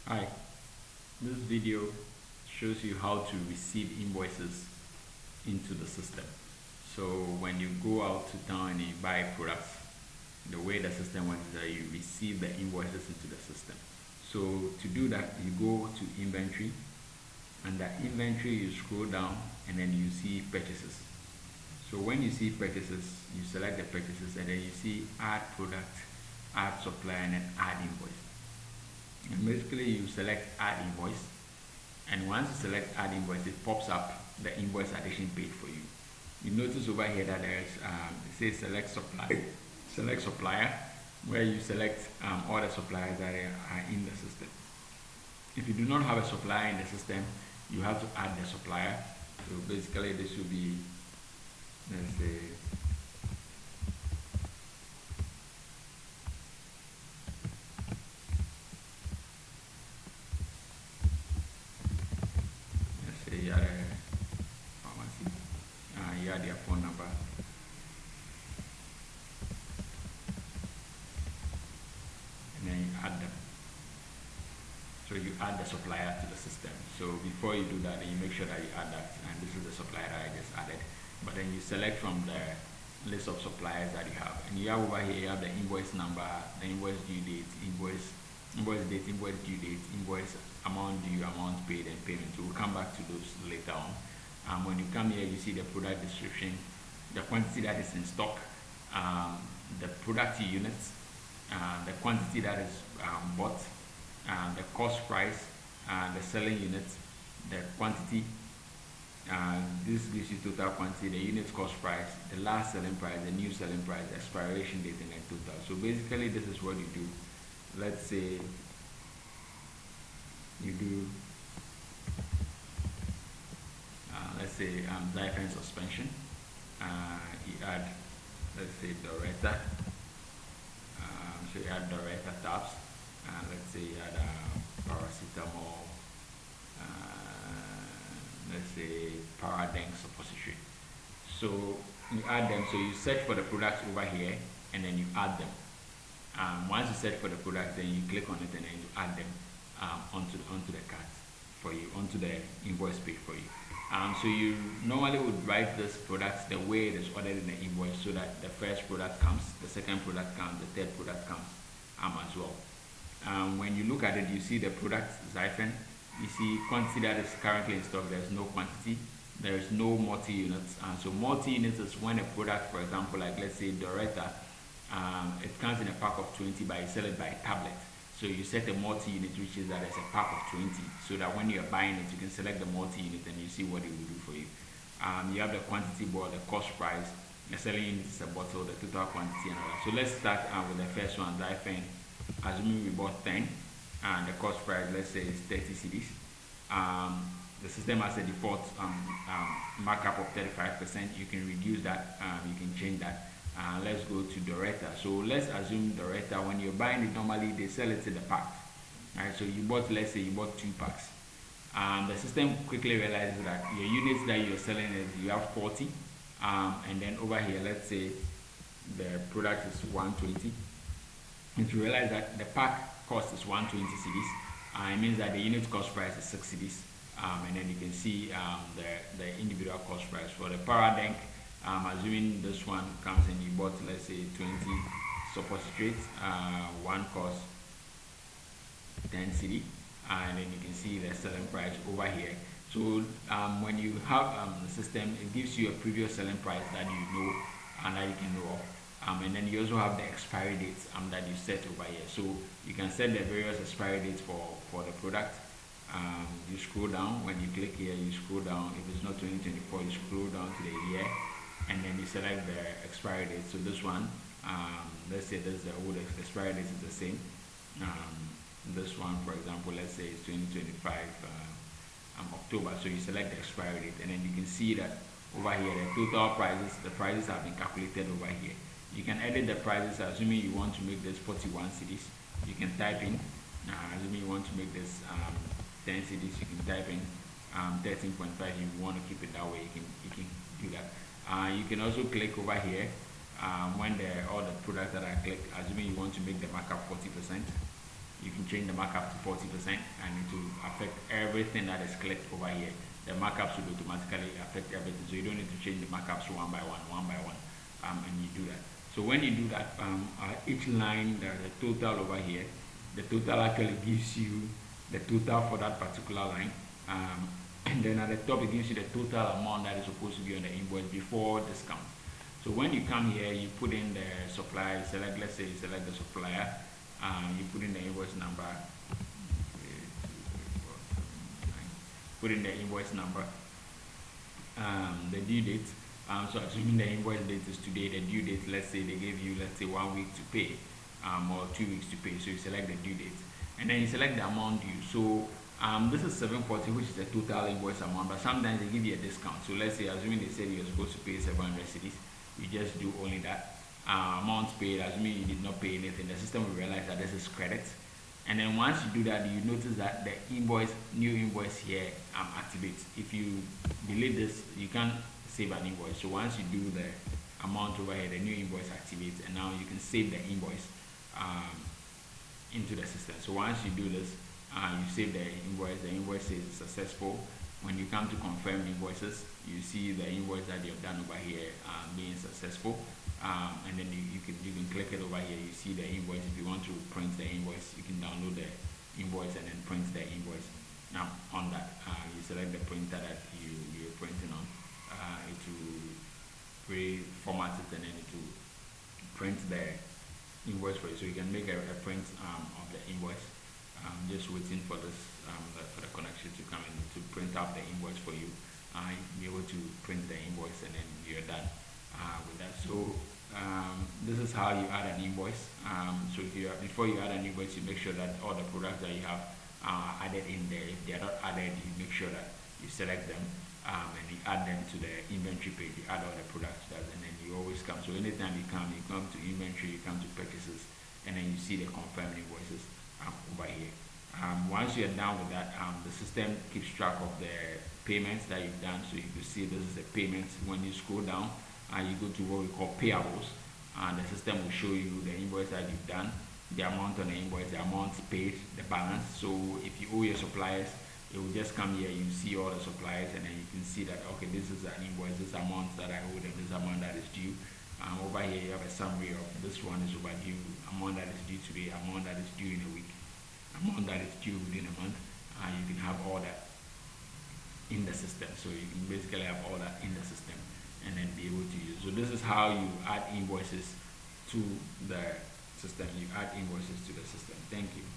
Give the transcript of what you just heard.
Hi, this video shows you how to receive invoices into the system. So when you go out to town and you buy products, the way the system works is that you receive the invoices into the system. So to do that, you go to inventory, and the inventory you scroll down and then you see purchases. So when you see purchases, you select the purchases and then you see add product, add supplier, and then add invoice. And basically you select add invoice, and once you select add invoice, it pops up the invoice addition page for you. You notice over here that there is it says select supplier, where you select all the suppliers that are in the system. If you do not have a supplier in the system, you have to add the supplier. So basically this will be, let's say, you add a pharmacy, you add their phone number, and then you add them. So you add the supplier to the system. So before you do that, then you make sure that you add that, and this is the supplier that I just added. But then you select from the list of suppliers that you have, and you have over here, you have the invoice number, the invoice due date, invoice date, invoice due date, invoice amount due, amount paid, and payment. So we'll come back to those later on. When you come here, you see the product description, the quantity that is in stock, the product units, the quantity that is bought, the cost price, the selling units, the quantity. This gives you total quantity, the unit cost price, the last selling price, the new selling price, the expiration date, and the total. So basically this is what you do. Let's say you do let's say Zyfen suspension. You add, let's say, Doretta. So you add Doretta tabs. Let's say you add paracetamol. Let's say Paradenk suppository. So you add them. So you search for the products over here, and then you add them. Once you search for the product, then you click on it, and then you add them onto the cart for you, onto the invoice page for you. So you normally would write this product the way it is ordered in the invoice, so that the first product comes, the second product comes, the third product comes as well. When you look at it, you see the product Zyfen. You see quantity that is currently in stock. There is no quantity. There is no multi-units. So multi-units is when a product, for example, like let's say Doretta, it comes in a pack of 20, but you sell it by tablet. So you set a multi-unit, which is that it's a pack of 20, so that when you're buying it, you can select the multi-unit and you see what it will do for you. You have the quantity board, the cost price, the selling unit is a bottle, the total quantity, and all that. So let's start with the first one, Zyfen. Assuming we bought 10, and the cost price, let's say, is 30 cedis. The system has a default markup of 35%. You can reduce that, you can change that. Let's go to Doretta. So let's assume Doretta, when you're buying it, normally they sell it in the pack. Right? So you bought, let's say you bought 2 packs. The system quickly realizes that your units that you're selling is you have 40. And then over here, let's say the product is 120. And you realize that the pack cost is 120 cedis, it means that the unit cost price is 6 cedis. And then you can see the individual cost price for the Paradenk. Assuming this one comes and you bought, let's say, 20 suppositories, one cost 10 cedi, and then you can see the selling price over here. So when you have the system, it gives you a previous selling price that you know and that you can know of. And then you also have the expiry dates that you set over here. So you can set the various expiry dates for the product. You scroll down. When you click here, you scroll down. If it's not 2024, you scroll down to the year, and then you select the expiry date. So this one, let's say this is the old expiry date is the same. This one, for example, let's say it's 2025 October. So you select the expiry date, and then you can see that over here the total prices, the prices have been calculated over here. You can edit the prices. Assuming you want to make this 41 cedis, you can type in. Assuming you want to make this 10 cedis, you can type in 13.5. If you want to keep it that way, you can do that. You can also click over here when all the products that I click. Assuming you want to make the markup 40%, you can change the markup to 40%, and it will affect everything that is clicked over here. The markups will automatically affect everything, so you don't need to change the markups one by one, and you do that. So when you do that, each line, there's a total over here. The total actually gives you the total for that particular line, and then at the top it gives you the total amount that is supposed to be on the invoice before discount. So when you come here, you put in the supplier, select, let's say you select the supplier, you put in the invoice number, put in the invoice number, the due date. So assuming the invoice date is today, the due date, let's say they gave you, let's say 1 week to pay, or 2 weeks to pay. So you select the due date, and then you select the amount due. So this is 740, which is the total invoice amount, but sometimes they give you a discount. So let's say, assuming they said you're supposed to pay 700 cedis, you just do only that amount paid. Assuming you did not pay anything, the system will realize that this is credit. And then once you do that, you notice that the invoice, new invoice here, activates. If you delete this, you can't save an invoice. So once you do the amount over here, the new invoice activates, and now you can save the invoice into the system. So once you do this, you save the invoice is successful. When you come to confirm invoices, you see the invoice that you've done over here being successful, and then you can click it over here. You see the invoice. If you want to print the invoice, you can download the invoice and then print the invoice. Now on that, you select the printer that you're printing on. It will pre-format it, and then it will print the invoice for you. So you can make a print of the invoice. I'm just waiting for this for the connection to come in to print out the invoice for you. You'll be able to print the invoice, and then you're done with that. So this is how you add an invoice. So before you add an invoice, you make sure that all the products that you have are added in there. If they are not added, you make sure that you select them, and you add them to the inventory page. You add all the products to that, and then you always come. So anytime you come to inventory, you come to purchases, and then you see the confirmed invoices over here. Once you're done with that, the system keeps track of the payments that you've done. So you can see this is the payments. When you scroll down, you go to what we call payables, and the system will show you the invoice that you've done, the amount on the invoice, the amount paid, the balance. So if you owe your suppliers, it will just come here. You see all the suppliers, and then you can see that, okay, this is an invoice, this amount that I owe them, this amount that is due. Over here you have a summary of this one is overdue, amount that is due today, amount that is due in a week, amount that is due within a month. You can have all that in the system. So you can basically have all that in the system and then be able to use. So this is how you add invoices to the system. You add invoices to the system. Thank you.